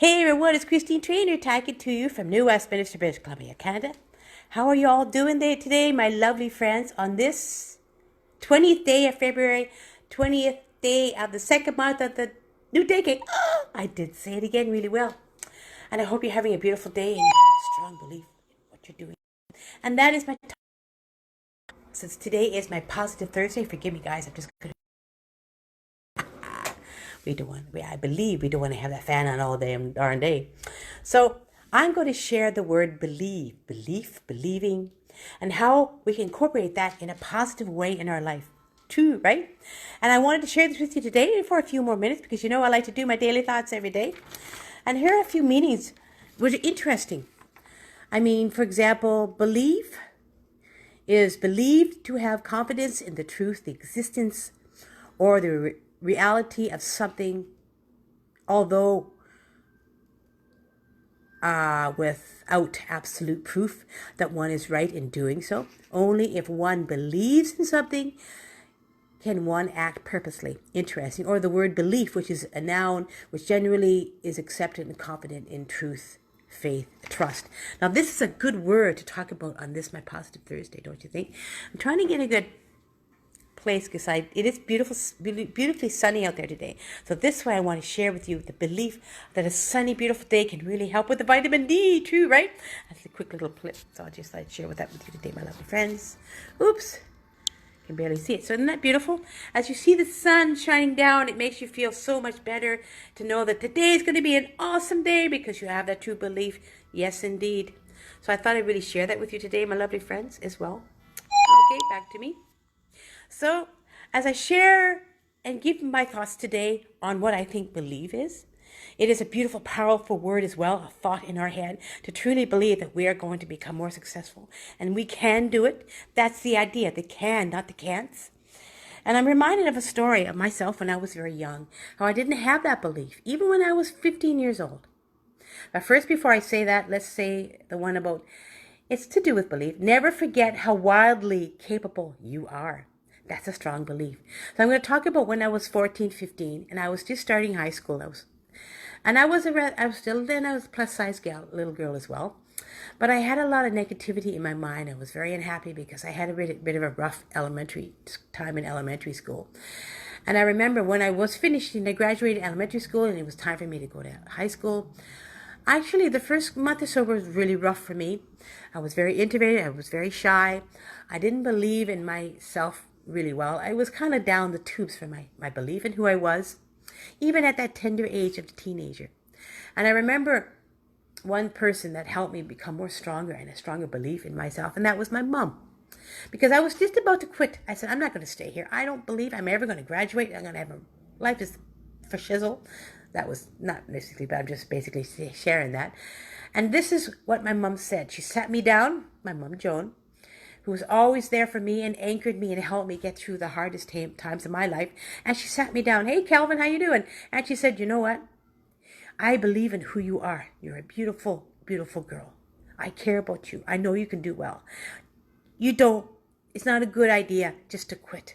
Hey everyone, it's Christine Trainor talking to you from New Westminster, British Columbia, Canada. How are you all doing there today, my lovely friends, on this 20th day of February, 20th day of the second month of the new decade? Oh, I did say it again really well. And I hope you're having a beautiful day and you have a strong belief in what you're doing. And that is my topic. Since today is my positive Thursday, forgive me guys, I'm just going to I believe we don't want to have that fan on all day and darn day. So I'm going to share the word belief, believing, and how we can incorporate that in a positive way in our life too, right? And I wanted to share this with you today for a few more minutes because you know I like to do my daily thoughts every day. And here are a few meanings which are interesting. I mean, for example, believe is believed to have confidence in the truth, the existence, or the reality of something, although without absolute proof that one is right in doing so. Only if one believes in something can one act purposely. Interesting. Or the word belief, which is a noun which generally is accepted and confident in truth, faith, trust. Now, this is a good word to talk about on this, my Positive Thursday, don't you think? I'm trying to get a good place because it is beautifully sunny out there today. So this way I want to share with you the belief that a sunny, beautiful day can really help with the vitamin D too, right? That's a quick little clip. So I'll just share that with you today, my lovely friends. Oops. Can barely see it. So isn't that beautiful? As you see the sun shining down, it makes you feel so much better to know that today is going to be an awesome day because you have that true belief. Yes, indeed. So I thought I'd really share that with you today, my lovely friends, as well. Okay, back to me. So, as I share and give my thoughts today on what I think believe is, it is a beautiful, powerful word as well, a thought in our head to truly believe that we are going to become more successful and we can do it. That's the idea, the can, not the can'ts. And I'm reminded of a story of myself when I was very young, how I didn't have that belief, even when I was 15 years old. But first, before I say that, let's say the one about, it's to do with belief. Never forget how wildly capable you are. That's a strong belief. So I'm going to talk about when I was 14, 15, and I was just starting high school. I was a plus size little girl as well. But I had a lot of negativity in my mind. I was very unhappy because I had a bit of a rough elementary time in elementary school. And I remember when I was finishing, I graduated elementary school and it was time for me to go to high school. Actually, the first month or so was really rough for me. I was very introverted. I was very shy. I didn't believe in myself really well. I was kind of down the tubes for my belief in who I was, even at that tender age of a teenager. And I remember one person that helped me become more stronger and a stronger belief in myself, and that was my mom. Because I was just about to quit. I said, I'm not going to stay here. I don't believe I'm ever going to graduate. I'm going to have a life is for shizzle. That was not necessarily, but I'm just basically sharing that. And this is what my mom said. She sat me down, my mom Joan, who was always there for me and anchored me and helped me get through the hardest times of my life. And she sat me down. Hey, Calvin, how you doing? And she said, you know what? I believe in who you are. You're a beautiful, beautiful girl. I care about you. I know you can do well. It's not a good idea just to quit.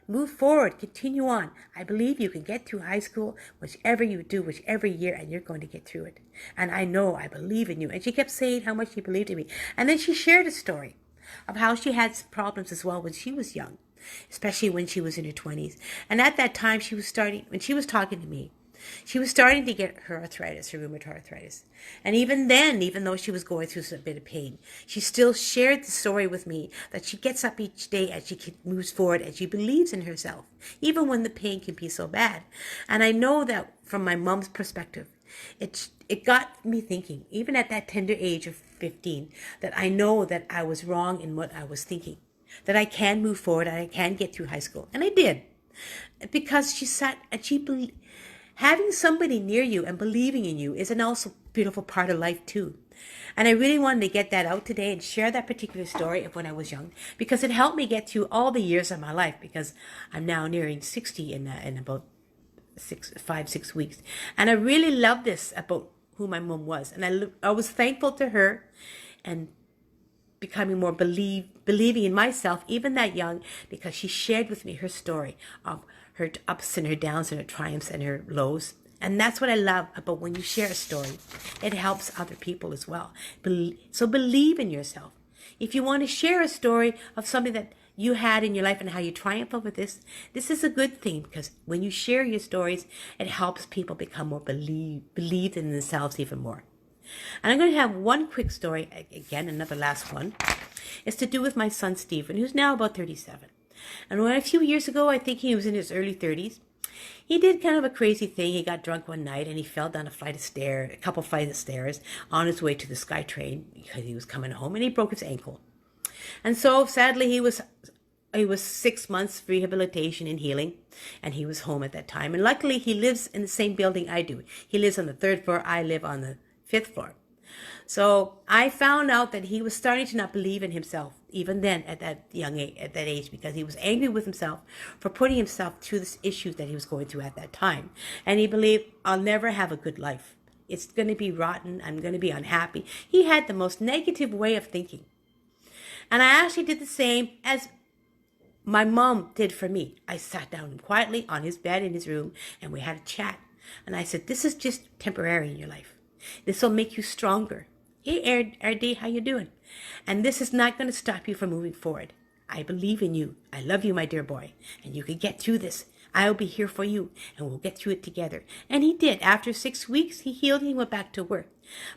Move forward, continue on. I believe you can get through high school, whichever you do, whichever year, and you're going to get through it. And I believe in you. And she kept saying how much she believed in me. And then she shared a story of how she had some problems as well when she was young, especially when she was in her 20s. And at that time, when she was talking to me, she was starting to get her arthritis, her rheumatoid arthritis. And even then, even though she was going through a bit of pain, she still shared the story with me that she gets up each day as she moves forward and she believes in herself, even when the pain can be so bad. And I know that from my mom's perspective, it got me thinking, even at that tender age of 15, that I know that I was wrong in what I was thinking, that I can move forward and I can get through high school. And I did. Because she sat and she believed. Having somebody near you and believing in you is an also beautiful part of life too. And I really wanted to get that out today and share that particular story of when I was young because it helped me get through all the years of my life because I'm now nearing 60 in about 6 weeks. And I really love this about who my mom was. And I was thankful to her and becoming more believing in myself, even that young, because she shared with me her story of her ups and her downs and her triumphs and her lows. And that's what I love about when you share a story. It helps other people as well. So believe in yourself. If you want to share a story of something that you had in your life and how you triumph over this is a good thing, because when you share your stories, it helps people become more believe in themselves even more. And I'm going to have one quick story, again, another last one. It's to do with my son, Stephen, who's now about 37. And when a few years ago, I think he was in his early 30s, he did kind of a crazy thing. He got drunk one night and he fell down a couple flights of stairs on his way to the SkyTrain because he was coming home, and he broke his ankle. And so sadly, he was 6 months rehabilitation and healing, and he was home at that time. And luckily, he lives in the same building I do. He lives on the 3rd floor. I live on the 5th floor. So I found out that he was starting to not believe in himself, even then at that age, because he was angry with himself for putting himself through this issue that he was going through at that time. And he believed, I'll never have a good life. It's going to be rotten. I'm going to be unhappy. He had the most negative way of thinking. And I actually did the same as my mom did for me. I sat down quietly on his bed in his room and we had a chat. And I said, this is just temporary in your life. This will make you stronger. Hey, RD, how you doing? And this is not going to stop you from moving forward. I believe in you. I love you, my dear boy. And you can get through this. I'll be here for you and we'll get through it together. And he did. After 6 weeks, he healed and he went back to work.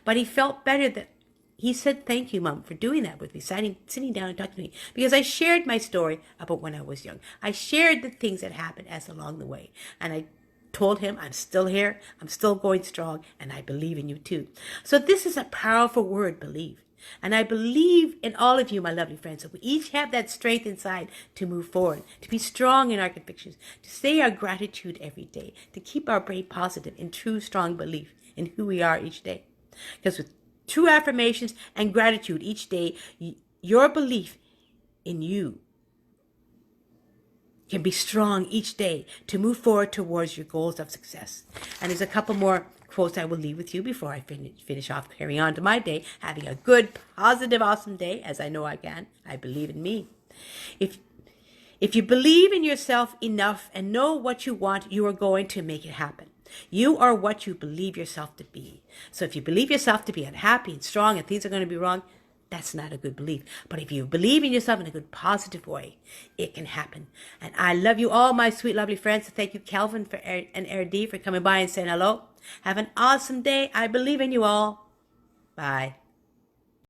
But he felt better that he said, thank you, Mom, for doing that with me, sitting down and talking to me. Because I shared my story about when I was young. I shared the things that happened as along the way. And I told him, I'm still here, I'm still going strong, and I believe in you too. So this is a powerful word, believe. And I believe in all of you, my lovely friends, that we each have that strength inside to move forward, to be strong in our convictions, to say our gratitude every day, to keep our brain positive in true, strong belief in who we are each day. Because with true affirmations and gratitude each day, your belief in you can be strong each day to move forward towards your goals of success. And there's a couple more quotes I will leave with you before I finish off, carrying on to my day, having a good, positive, awesome day, as I know I can. I believe in me. If you believe in yourself enough and know what you want, you are going to make it happen. You are what you believe yourself to be. So if you believe yourself to be unhappy and strong and things are going to be wrong, that's not a good belief. But if you believe in yourself in a good, positive way, it can happen. And I love you all, my sweet, lovely friends. Thank you, Calvin and RD, for coming by and saying hello. Have an awesome day. I believe in you all. Bye.